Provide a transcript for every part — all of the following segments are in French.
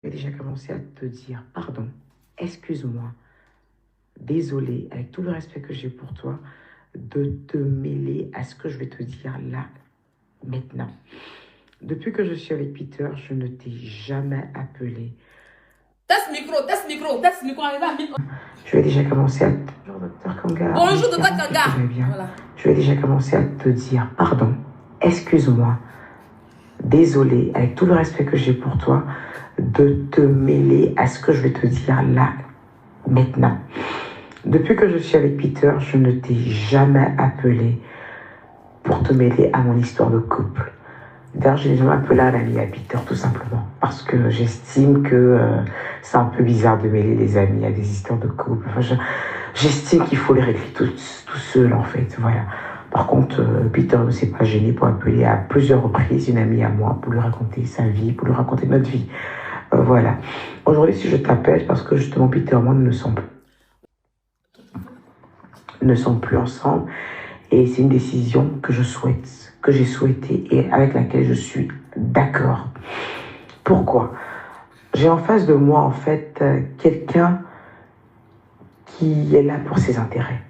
J'ai déjà commencé à te dire pardon, excuse-moi, désolé, avec tout le respect que j'ai pour toi, de te mêler à ce que je vais te dire là, maintenant. Depuis que je suis avec Peter, je ne t'ai jamais appelé. Test micro, test micro, test micro. Je vais déjà commencer à... Bonjour, docteur Kanga. Bonjour, docteur Kanga. Voilà. Je vais déjà commencer à te dire pardon, excuse-moi, désolé, avec tout le respect que j'ai pour toi, de te mêler à ce que je vais te dire là, maintenant. Depuis que je suis avec Peter, je ne t'ai jamais appelé pour te mêler à mon histoire de couple. D'ailleurs, je n'ai jamais appelé un ami à Peter, tout simplement, parce que j'estime que c'est un peu bizarre de mêler les amis à des histoires de couple. Enfin, j'estime qu'il faut les régler tout seul, en fait. Voilà. Par contre, Peter ne s'est pas gêné pour appeler à plusieurs reprises une amie à moi pour lui raconter sa vie, pour lui raconter notre vie. Voilà. Aujourd'hui, si je t'appelle, parce que justement, Peter et moi, nous ne sommes plus ensemble. Et c'est une décision que je souhaite, que j'ai souhaité et avec laquelle je suis d'accord. Pourquoi? J'ai en face de moi, en fait, quelqu'un qui est là pour ses intérêts.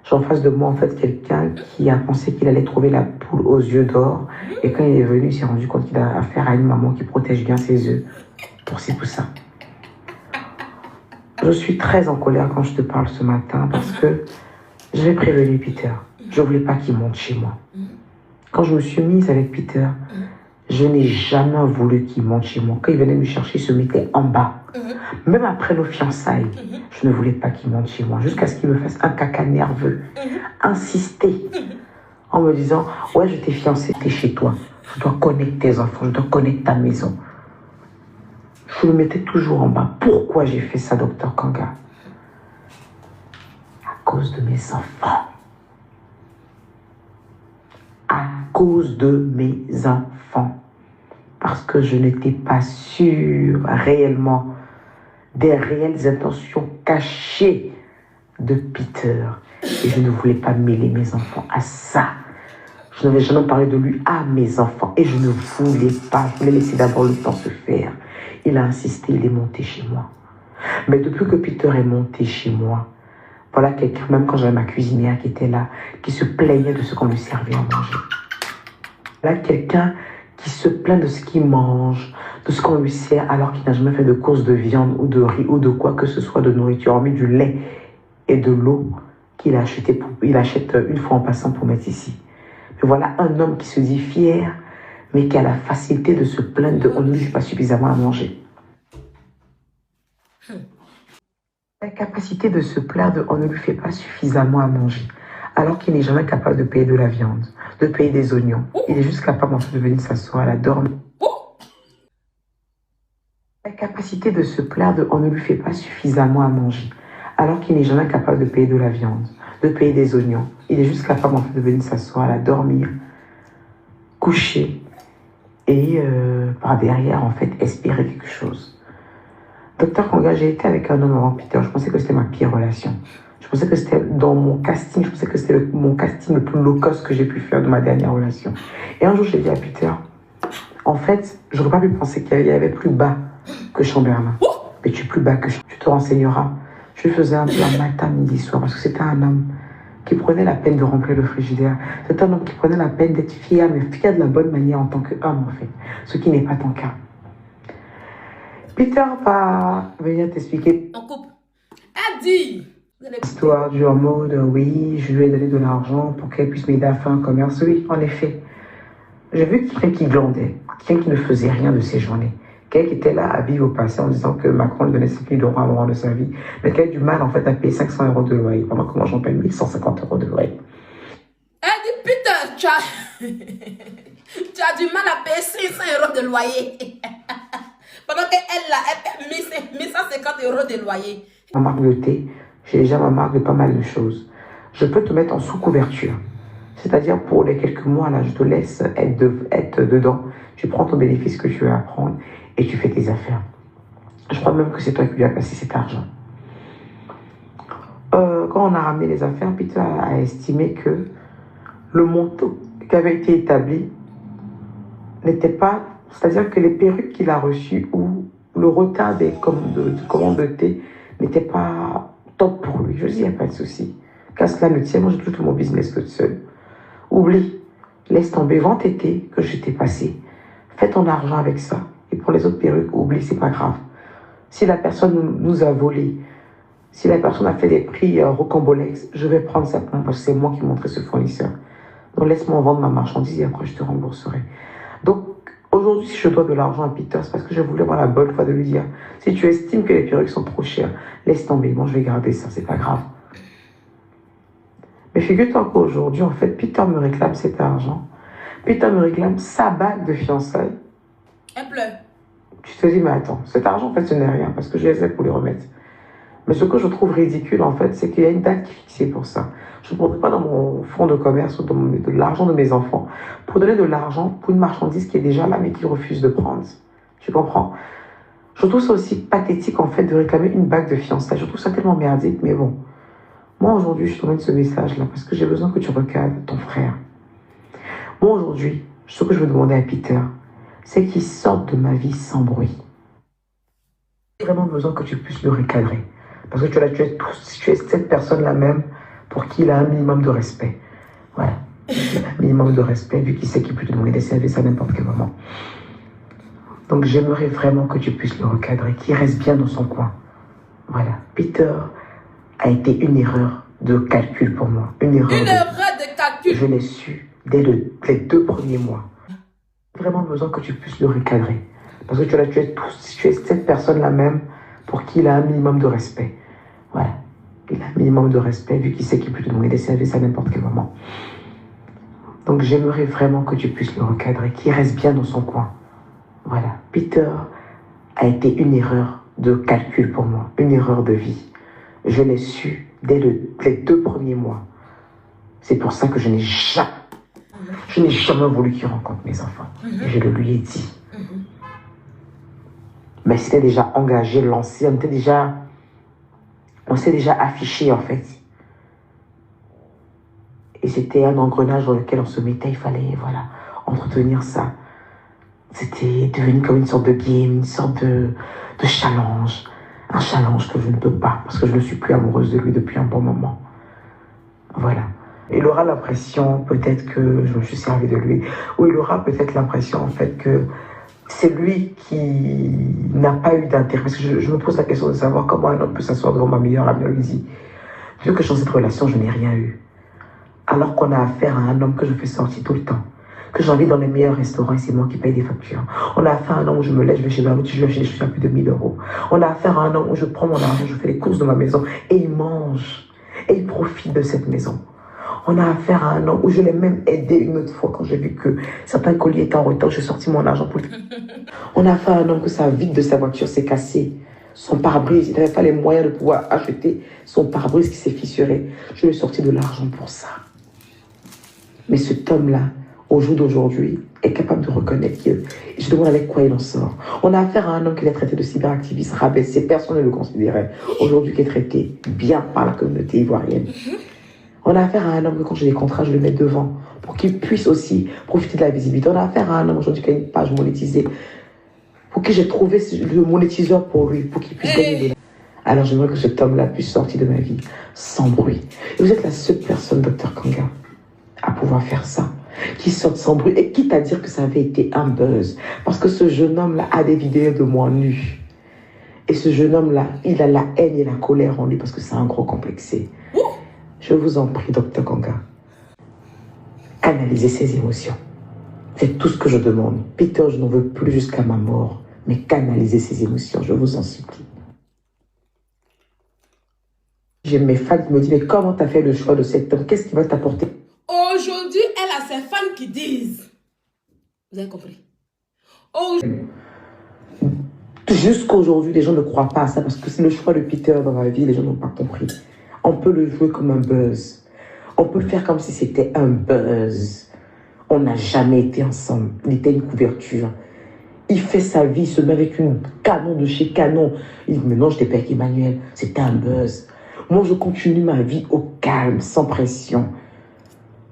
J'ai en face de moi, en fait, quelqu'un qui a pensé qu'il allait trouver la poule aux yeux d'or. Et quand il est venu, il s'est rendu compte qu'il a affaire à une maman qui protège bien ses œufs. Pour ci, pour ça. Je suis très en colère quand je te parle ce matin parce que j'avais prévenu Peter. Je ne voulais pas qu'il monte chez moi. Quand je me suis mise avec Peter, je n'ai jamais voulu qu'il monte chez moi. Quand il venait me chercher, il se mettait en bas. Même après nos fiançailles, je ne voulais pas qu'il monte chez moi. Jusqu'à ce qu'il me fasse un caca nerveux. Insister. En me disant, ouais, je t'ai fiancé, t'es chez toi. Je dois connaître tes enfants, je dois connaître ta maison. Je le mettais toujours en bas. Pourquoi j'ai fait ça, docteur Kanga? À cause de mes enfants. À cause de mes enfants. Parce que je n'étais pas sûre réellement des réelles intentions cachées de Peter. Et je ne voulais pas mêler mes enfants à ça. Je n'avais jamais parlé de lui à mes enfants. Et je ne voulais pas. Je voulais laisser d'abord le temps se faire. Il a insisté, il est monté chez moi. Mais depuis que Peter est monté chez moi, voilà quelqu'un, même quand j'avais ma cuisinière qui était là, qui se plaignait de ce qu'on lui servait à manger. Là, quelqu'un qui se plaint de ce qu'il mange, de ce qu'on lui sert, alors qu'il n'a jamais fait de course de viande ou de riz ou de quoi que ce soit de nourriture, hormis du lait et de l'eau qu'il a acheté il achète une fois en passant pour mettre ici. Mais voilà un homme qui se dit fier, mais qui a la facilité de se plaindre de on ne lui fait pas suffisamment à manger. La capacité de se plaindre de on ne lui fait pas suffisamment à manger, alors qu'il n'est jamais capable de payer de la viande, de payer des oignons. Il est juste capable en fait de venir s'asseoir à la dormir. La capacité de se plaindre de on ne lui fait pas suffisamment à manger, alors qu'il n'est jamais capable de payer de la viande, de payer des oignons. Il est juste capable en fait de venir s'asseoir à la dormir, coucher et par derrière en fait espérer quelque chose. Docteur Kanga, j'ai été avec un homme avant Peter. Je pensais que c'était ma pire relation. Je pensais que c'était dans mon casting. Je pensais que c'était mon casting le plus low cost que j'ai pu faire de ma dernière relation. Et un jour, j'ai dit à Peter, en fait, je n'aurais pas pu penser qu'il y avait plus bas que Chamberlain. Mais tu es plus bas que tu te renseigneras. Je lui faisais un plat matin, midi, soir, parce que c'était un homme qui prenait la peine de remplir le frigidaire. C'est un homme qui prenait la peine d'être fier, mais fier de la bonne manière en tant qu'homme, en fait. Ce qui n'est pas ton cas. Peter va venir t'expliquer En couple. Elle dit. l'histoire du en mode oui, je lui ai donné de l'argent pour qu'elle puisse m'aider à faire un commerce. Oui, en effet. J'ai vu quelqu'un qui glandait, quelqu'un qui ne faisait rien de ses journées, quelqu'un qui était là à vivre au passé en disant que Macron lui donnait 5 000 € à un moment de sa vie, mais qui a du mal en fait à payer 500 € de loyer, pendant que moi j'en paye 1 150 € de loyer. Elle dit putain, tu as du mal à payer 500 € de loyer. Pendant qu'elle là, elle paie 1150 € de loyer. Ma marque de thé, j'ai déjà ma marque de pas mal de choses. Je peux te mettre en sous-couverture. C'est-à-dire pour les quelques mois là, je te laisse être dedans. Tu prends ton bénéfice que tu veux apprendre et tu fais tes affaires. Je crois même que c'est toi qui lui as passé cet argent. Quand on a ramené les affaires, Peter a estimé que le montant qui avait été établi n'était pas... C'est-à-dire que les perruques qu'il a reçues ou le retard des commandes de thé n'était pas top pour lui. Je dis, il n'y a pas de souci. Qu'à cela ne tienne, moi j'ai tout mon business toute seule. Oublie, laisse tomber, vends tes thés que je t'ai passé. Fais ton argent avec ça. Et pour les autres perruques, oublie, c'est pas grave. Si la personne nous a volé, si la personne a fait des prix rocambolesques, je vais prendre ça parce que c'est moi qui montrais ce fournisseur. Donc laisse-moi vendre ma marchandise et après je te rembourserai. Donc aujourd'hui, si je dois de l'argent à Peter, c'est parce que je voulais avoir la bonne foi de lui dire, si tu estimes que les perruques sont trop chères, laisse tomber, moi je vais garder ça, c'est pas grave. Mais figure-toi qu'aujourd'hui, en fait, Peter me réclame cet argent. Peter me réclame sa bague de fiançailles. Elle pleure. Tu te dis, mais attends, cet argent, en fait, ce n'est rien, parce que je les ai pour les remettre. Mais ce que je trouve ridicule, en fait, c'est qu'il y a une date qui est fixée pour ça. Je ne prendrai pas dans mon fonds de commerce ou dans de l'argent de mes enfants pour donner de l'argent pour une marchandise qui est déjà là, mais qui refuse de prendre. Tu comprends? Je trouve ça aussi pathétique, en fait, de réclamer une bague de fiançailles. Je trouve ça tellement merdique, mais bon. Moi, aujourd'hui, je te donne ce message-là parce que j'ai besoin que tu recadres ton frère. Moi, aujourd'hui, ce que je veux demander à Peter, c'est qu'il sorte de ma vie sans bruit. J'ai vraiment besoin que tu puisses le recadrer. Parce que tu es cette personne-là même pour qui il a un minimum de respect. Voilà. Un minimum de respect, vu qu'il sait qu'il peut te demander des services à n'importe quel moment. Donc, j'aimerais vraiment que tu puisses le recadrer, qu'il reste bien dans son coin. Voilà. Peter a été une erreur de calcul pour moi. Une erreur de calcul. Je l'ai su dès les 2 premiers mois. J'ai vraiment besoin que tu puisses le recadrer. Parce que tu es cette personne-là même pour qui il a un minimum de respect. Voilà. Il a un minimum de respect vu qu'il sait qu'il peut te demander des services à n'importe quel moment. Donc j'aimerais vraiment que tu puisses le recadrer, qu'il reste bien dans son coin. Voilà. Peter a été une erreur de calcul pour moi. Une erreur de vie. Je l'ai su dès les 2 premiers mois. C'est pour ça que je n'ai jamais voulu qu'il rencontre mes enfants. Et je le lui ai dit. Mais c'était déjà engagé, lancé, on s'est déjà affiché en fait. Et c'était un engrenage dans lequel on se mettait, il fallait voilà, entretenir ça. C'était devenu comme une sorte de game, une sorte de challenge. Un challenge que je ne peux pas, parce que je ne suis plus amoureuse de lui depuis un bon moment. Voilà. Il aura l'impression, peut-être que je me suis servi de lui, ou il aura peut-être l'impression, en fait, que c'est lui qui n'a pas eu d'intérêt. Parce que je me pose la question de savoir comment un homme peut s'asseoir devant ma meilleure amie Lizzie. Vu que dans cette relation, je n'ai rien eu. Alors qu'on a affaire à un homme que je fais sortir tout le temps. Que j'invite dans les meilleurs restaurants et c'est moi qui paye des factures. On a affaire à un homme où je me lève, je vais chez un autre, je vais acheter des choses à plus de 1000 euros. On a affaire à un homme où je prends mon argent, je fais les courses de ma maison et il mange. Et il profite de cette maison. On a affaire à un homme où je l'ai même aidé une autre fois quand j'ai vu que certains colis étaient en retard, j'ai sorti mon argent pour... On a affaire à un homme que sa vitre de sa voiture s'est cassée. Son pare-brise, il n'avait pas les moyens de pouvoir acheter son pare-brise qui s'est fissuré. Je lui ai sorti de l'argent pour ça. Mais cet homme-là, au jour d'aujourd'hui, est capable de reconnaître que je demande avec quoi il en sort. On a affaire à un homme qui est traité de cyberactiviste, rabaissé, personne ne le considérait. Aujourd'hui, qui est traité bien par la communauté ivoirienne. On a affaire à un homme que quand j'ai des contrats, je le mets devant pour qu'il puisse aussi profiter de la visibilité. On a affaire à un homme aujourd'hui qui a une page monétisée pour qui j'ai trouvé le monétiseur pour lui, pour qu'il puisse gagner de l'argent. Alors j'aimerais que cet homme-là puisse sortir de ma vie sans bruit. Et vous êtes la seule personne, Dr Kanga, à pouvoir faire ça. Qui sorte sans bruit et quitte à dire que ça avait été un buzz. Parce que ce jeune homme-là a des vidéos de moi nue. Et ce jeune homme-là, il a la haine et la colère en lui parce que c'est un gros complexé. Je vous en prie, Dr Kanga, canalisez ses émotions. C'est tout ce que je demande. Peter, je n'en veux plus jusqu'à ma mort, mais canalisez ses émotions, je vous en supplie. J'ai mes fans qui me disent, mais comment tu as fait le choix de cet homme? Qu'est-ce qui va t'apporter? Aujourd'hui, elle a ses fans qui disent. Vous avez compris? Jusqu'à aujourd'hui, les gens ne croient pas à ça parce que c'est le choix de Peter dans ma vie, les gens n'ont pas compris. On peut le jouer comme un buzz. On peut le faire comme si c'était un buzz. On n'a jamais été ensemble. Il était une couverture. Il fait sa vie, il se met avec une canon de chez Canon. Il dit, mais non, je t'ai pas avec Emmanuel. C'était un buzz. Moi, je continue ma vie au calme, sans pression.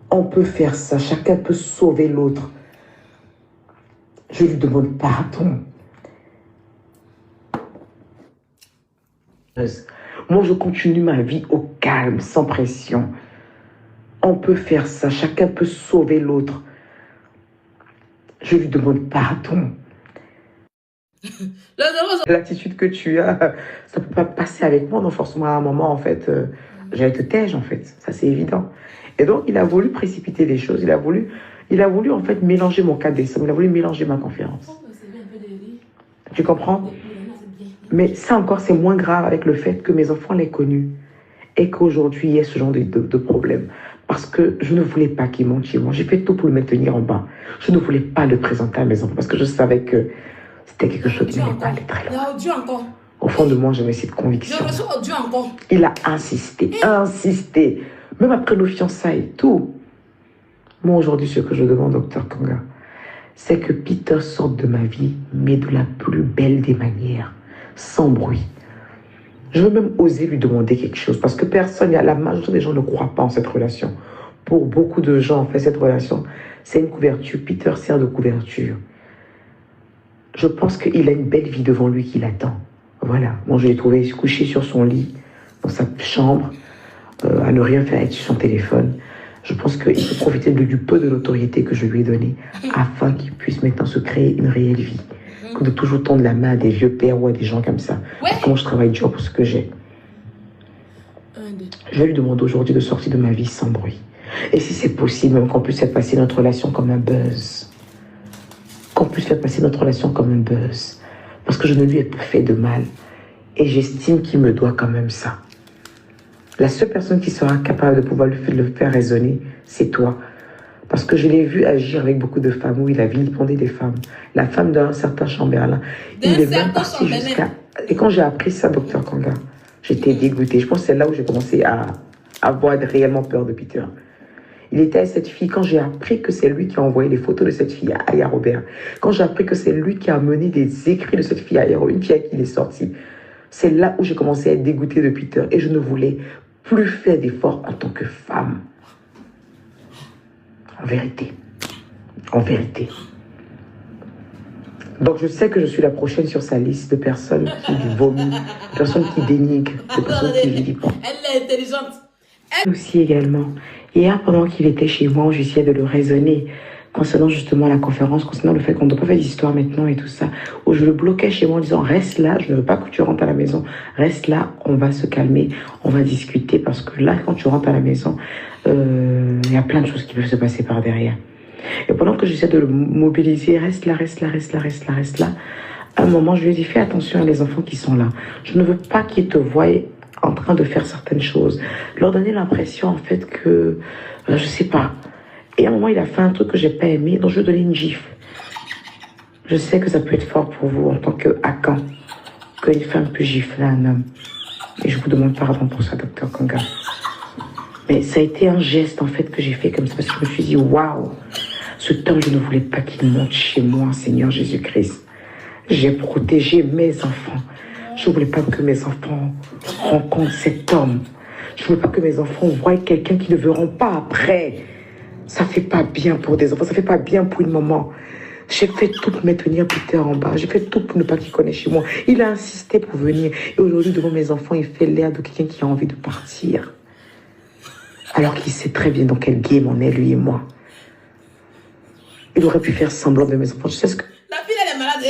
On peut faire ça. Chacun peut sauver l'autre. Je lui demande pardon. Moi, je continue ma vie au calme, sans pression. On peut faire ça, chacun peut sauver l'autre. Je lui demande pardon. L'attitude que tu as, ça ne peut pas passer avec moi. Donc forcément, à un moment, en fait, j'allais te tège, en fait. Ça, c'est évident. Et donc, il a voulu précipiter les choses. Il a voulu en fait, mélanger mon 4 décembre. Il a voulu mélanger ma conférence. Tu comprends? Mais ça encore, c'est moins grave avec le fait que mes enfants l'aient connu. Et qu'aujourd'hui, il y ait ce genre de problème. Parce que je ne voulais pas qu'il monte chez moi. J'ai fait tout pour le maintenir en bas. Je ne voulais pas le présenter à mes enfants. Parce que je savais que c'était quelque chose qui n'allait pas aller très loin. Au fond de moi, j'avais cette conviction. Il a insisté. Même après nos fiançailles, tout. Moi, aujourd'hui, ce que je demande, docteur Kanga, c'est que Peter sorte de ma vie, mais de la plus belle des manières, sans bruit. Je veux même oser lui demander quelque chose, parce que la majorité des gens ne croient pas en cette relation. Pour beaucoup de gens, en fait, cette relation, c'est une couverture. Peter sert de couverture. Je pense qu'il a une belle vie devant lui qui l'attend. Voilà. Moi, je l'ai trouvé couché sur son lit, dans sa chambre, à ne rien faire, être sur son téléphone. Je pense qu'il peut profiter du peu de notoriété que je lui ai donné, afin qu'il puisse maintenant se créer une réelle vie. Que de toujours tendre la main à des vieux pères ou à des gens comme ça. Comment je travaille dur pour ce que j'ai. Je vais lui demander aujourd'hui de sortir de ma vie sans bruit. Et si c'est possible, même qu'on puisse faire passer notre relation comme un buzz. Parce que je ne lui ai pas fait de mal. Et j'estime qu'il me doit quand même ça. La seule personne qui sera capable de pouvoir le faire raisonner, c'est toi. Parce que je l'ai vu agir avec beaucoup de femmes où il a vilipendé des femmes. La femme d'un certain Chamberlain. Il est même parti jusqu'à... Et quand j'ai appris ça, docteur Kanga, j'étais dégoûtée. Je pense que c'est là où j'ai commencé à avoir réellement peur de Peter. Il était avec cette fille. Quand j'ai appris que c'est lui qui a envoyé les photos de cette fille à Aya Robert, quand j'ai appris que c'est lui qui a mené des écrits de cette fille à Aya Robert, une fille à qui il est sorti, c'est là où j'ai commencé à être dégoûtée de Peter. Et je ne voulais plus faire d'efforts en tant que femme. En vérité. Donc je sais que je suis la prochaine sur sa liste de personnes qui vomissent, de personnes qui dénigrent, de personnes qui vilipendent. Elle est intelligente. Aussi également, hier pendant qu'il était chez moi, j'essayais de le raisonner concernant justement la conférence, concernant le fait qu'on ne doit pas faire d'histoire maintenant et tout ça, où je le bloquais chez moi en disant reste là, je ne veux pas que tu rentres à la maison, reste là, on va se calmer, on va discuter, parce que là quand tu rentres à la maison, il y a plein de choses qui peuvent se passer par derrière. Et pendant que j'essaie de le mobiliser, reste là, à un moment je lui ai dit fais attention à les enfants qui sont là, je ne veux pas qu'ils te voient en train de faire certaines choses, leur donner l'impression en fait que, je sais pas. Et à un moment, il a fait un truc que j'ai pas aimé, donc je lui ai donné une gifle. Je sais que ça peut être fort pour vous en tant qu'Akan, qu'une femme peut gifler un homme. Et je vous demande pardon pour ça, docteur Kanga. Mais ça a été un geste en fait que j'ai fait comme ça, parce que je me suis dit, waouh, ce homme, je ne voulais pas qu'il monte chez moi, Seigneur Jésus-Christ. J'ai protégé mes enfants. Je ne voulais pas que mes enfants rencontrent cet homme. Je ne voulais pas que mes enfants voient quelqu'un qu'ils ne verront pas après. Ça ne fait pas bien pour des enfants, ça ne fait pas bien pour une maman. J'ai fait tout pour maintenir Peter en bas. J'ai fait tout pour ne pas qu'il connaisse chez moi. Il a insisté pour venir. Et aujourd'hui, devant mes enfants, il fait l'air de quelqu'un qui a envie de partir. Alors qu'il sait très bien dans quel game on est, lui et moi. Il aurait pu faire semblant de mes enfants. Tu sais ce que... La fille, elle est malade.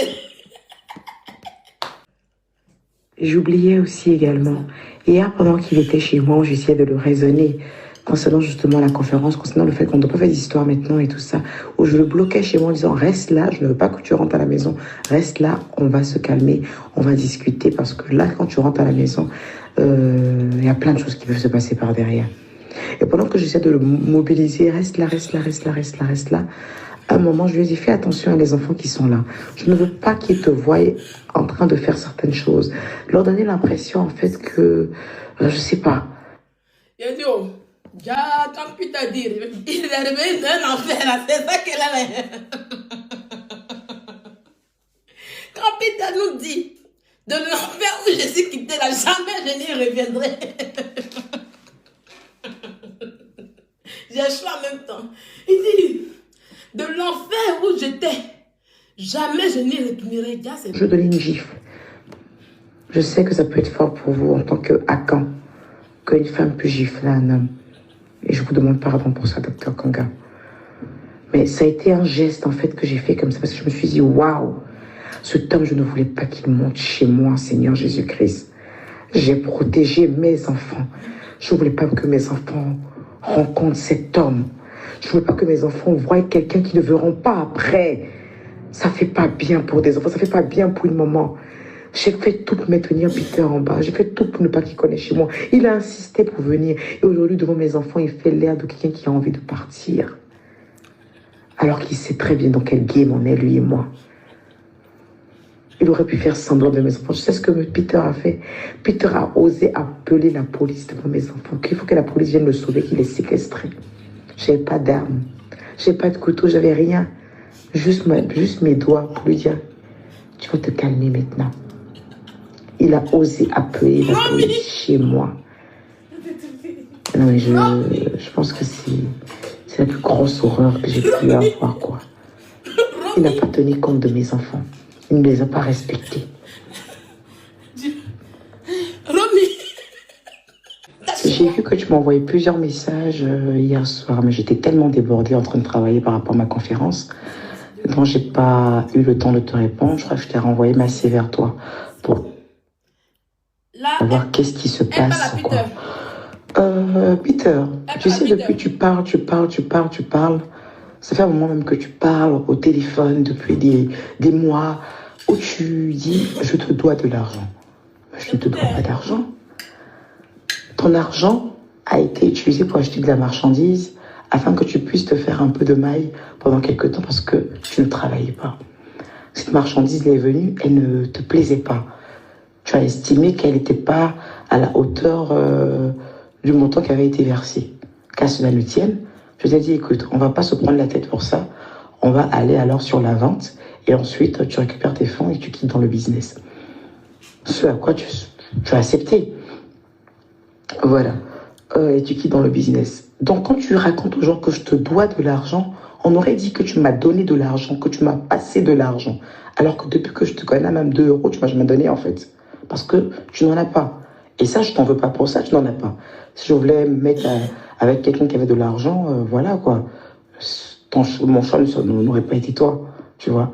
J'oubliais aussi également. Hier, pendant qu'il était chez moi, j'essayais de le raisonner concernant justement la conférence, concernant le fait qu'on ne doit pas faire d'histoire maintenant et tout ça, où je le bloquais chez moi en disant reste là, je ne veux pas que tu rentres à la maison, reste là, on va se calmer, on va discuter, parce que là, quand tu rentres à la maison, il y a plein de choses qui peuvent se passer par derrière. Et pendant que j'essaie de le mobiliser, reste là, à un moment, je lui ai dit fais attention à les enfants qui sont là. Je ne veux pas qu'ils te voient en train de faire certaines choses, leur donner l'impression en fait que, je sais pas. Il a dit, oh, quand Peter dit, il est arrivé d'un enfer, là, c'est ça qu'elle a. Quand Peter nous dit, de l'enfer où je suis quitté là, jamais je n'y reviendrai. J'ai chaud en même temps. Il dit, de l'enfer où j'étais, jamais je n'y retournerai. Je donnais une gifle. Je sais que ça peut être fort pour vous en tant que Akan, qu'une femme peut gifler un homme. Et je vous demande pardon pour ça, docteur Kanga. Mais ça a été un geste, en fait, que j'ai fait comme ça, parce que je me suis dit, waouh, cet homme, je ne voulais pas qu'il monte chez moi, Seigneur Jésus-Christ. J'ai protégé mes enfants. Je ne voulais pas que mes enfants rencontrent cet homme. Je ne voulais pas que mes enfants voient quelqu'un qui ne verront pas après. Ça ne fait pas bien pour des enfants, ça ne fait pas bien pour une maman. J'ai fait tout pour maintenir Peter en bas. J'ai fait tout pour ne pas qu'il connaisse chez moi. Il a insisté pour venir. Et aujourd'hui, devant mes enfants, il fait l'air de quelqu'un qui a envie de partir. Alors qu'il sait très bien dans quel game on est, lui et moi. Il aurait pu faire semblant de mes enfants. Je sais ce que Peter a fait. Peter a osé appeler la police devant mes enfants. Qu'il faut que la police vienne le sauver, qu'il est séquestré. Je n'avais pas d'armes. Je n'avais pas de couteau, j'avais rien. Juste mes doigts pour lui dire, tu vas te calmer maintenant. Il a osé appeler la police chez moi. Non, mais je pense que c'est la plus grosse horreur que j'ai pu avoir, quoi. Il n'a pas tenu compte de mes enfants. Il ne les a pas respectés. J'ai vu que tu m'as envoyé plusieurs messages hier soir, mais j'étais tellement débordée en train de travailler par rapport à ma conférence, dont j'ai pas eu le temps de te répondre. Je crois que je t'ai renvoyé ma CV vers toi pour voir qu'est-ce qui se passe. Peter, tu sais, depuis tu parles. Ça fait un moment même que tu parles au téléphone depuis des mois où tu dis « je te dois de l'argent ». Je ne te dois pas d'argent. Ton argent a été utilisé pour acheter de la marchandise afin que tu puisses te faire un peu de maille pendant quelques temps parce que tu ne travaillais pas. Cette marchandise est venue, elle ne te plaisait pas. Tu as estimé qu'elle n'était pas à la hauteur du montant qui avait été versé. Qu'à cela ne tienne, je t'ai dit, écoute, on ne va pas se prendre la tête pour ça. On va aller alors sur la vente et ensuite tu récupères tes fonds et tu quittes dans le business. Ce à quoi tu as accepté. Voilà. Et tu quittes dans le business. Donc quand tu racontes aux gens que je te dois de l'argent, on aurait dit que tu m'as donné de l'argent, que tu m'as passé de l'argent. Alors que depuis que je te connais, même 2 euros, tu m'as jamais donné en fait. Parce que tu n'en as pas. Et ça, je t'en veux pas pour ça, tu n'en as pas. Si je voulais me mettre avec quelqu'un qui avait de l'argent, voilà quoi. Mon choix n'aurait pas été toi, tu vois.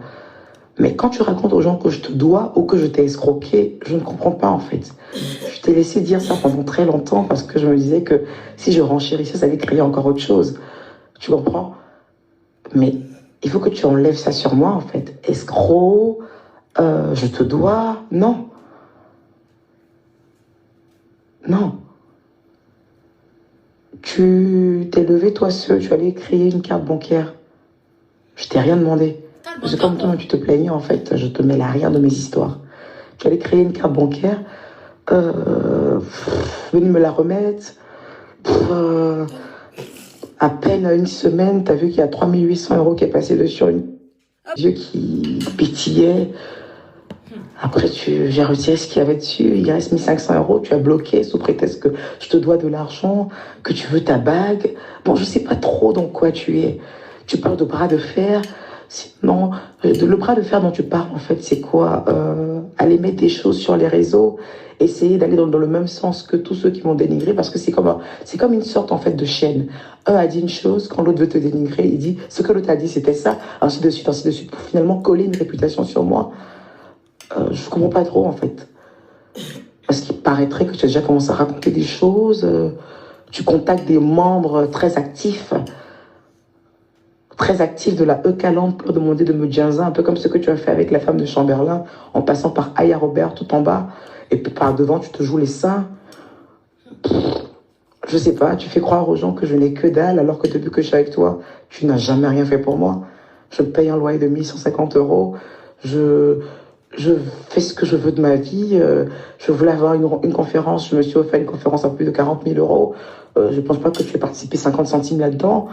Mais quand tu racontes aux gens que je te dois ou que je t'ai escroqué, je ne comprends pas en fait. Je t'ai laissé dire ça pendant très longtemps parce que je me disais que si je renchérissais, ça allait créer encore autre chose. Tu comprends? Mais il faut que tu enlèves ça sur moi en fait. Escroc, je te dois, non. Non. Tu t'es levé toi seul, tu allais créer une carte bancaire. Je t'ai rien demandé. C'est comme toi, tu te plaignais en fait, je te mêle à rien de mes histoires. Tu allais créer une carte bancaire, venir me la remettre. À peine une semaine, tu as vu qu'il y a 3800 € qui est passé dessus, une yeux qui pétillaient. Après, j'ai retiré ce qu'il y avait dessus, il reste 1500 €, tu as bloqué sous prétexte que je te dois de l'argent, que tu veux ta bague. Bon, je sais pas trop dans quoi tu es. Tu parles de bras de fer. Sinon, le bras de fer dont tu parles, en fait, c'est quoi? Aller mettre des choses sur les réseaux, essayer d'aller dans le même sens que tous ceux qui m'ont dénigré, parce que c'est comme une sorte, en fait, de chaîne. Un a dit une chose, quand l'autre veut te dénigrer, il dit ce que l'autre a dit, c'était ça, ainsi de suite, pour finalement coller une réputation sur moi. Je comprends pas trop, en fait. Parce qu'il paraîtrait que tu as déjà commencé à raconter des choses, tu contactes des membres très actifs de la Eucalan pour demander de me jaza, un peu comme ce que tu as fait avec la femme de Chamberlain, en passant par Aya Robert tout en bas, et puis par devant, tu te joues les seins. Je sais pas, tu fais croire aux gens que je n'ai que dalle, alors que depuis que je suis avec toi, tu n'as jamais rien fait pour moi. Je paye un loyer de 1150 €, je fais ce que je veux de ma vie, je voulais avoir une conférence, je me suis offert une conférence à plus de 40 000 €, je pense pas que tu aies participé 50 centimes là-dedans.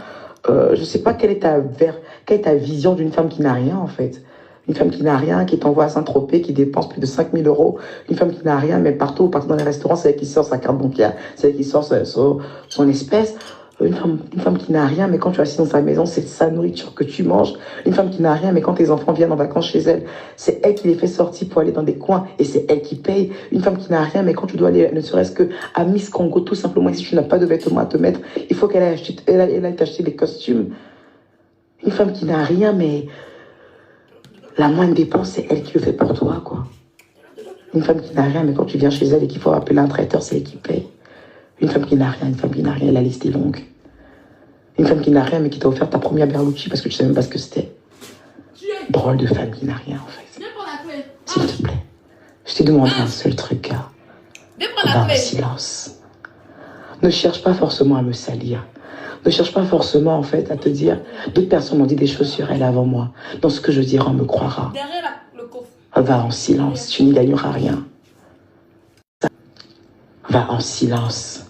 Je sais pas quelle est ta vision d'une femme qui n'a rien en fait. Une femme qui n'a rien, qui t'envoie à Saint-Tropez, qui dépense plus de 5 000 €. Une femme qui n'a rien, mais partout dans les restaurants, c'est elle qui sort sa carte bancaire, c'est elle qui sort son espèce. Une femme qui n'a rien, mais quand tu es assis dans sa maison, c'est sa nourriture que tu manges. Une femme qui n'a rien, mais quand tes enfants viennent en vacances chez elle, c'est elle qui les fait sortir pour aller dans des coins et c'est elle qui paye. Une femme qui n'a rien, mais quand tu dois aller, ne serait-ce que à Miss Congo, tout simplement, si tu n'as pas de vêtements à te mettre, il faut qu'elle aille t'acheter des costumes. Une femme qui n'a rien, mais la moindre dépense, c'est elle qui le fait pour toi, quoi. Une femme qui n'a rien, mais quand tu viens chez elle et qu'il faut appeler un traiteur, c'est elle qui paye. Une femme qui n'a rien, la liste est longue. Une femme qui n'a rien, mais qui t'a offert ta première Berlucci parce que tu ne sais même pas ce que c'était. Drôle de femme qui n'a rien, en fait. S'il te plaît. Je t'ai demandé un seul truc, gars. Va en silence. Ne cherche pas forcément à me salir. Ne cherche pas forcément, en fait, à te dire d'autres personnes m'ont dit des choses sur elle avant moi. Dans ce que je dirai, on me croira. Va en silence, tu n'y gagneras rien. Va en silence.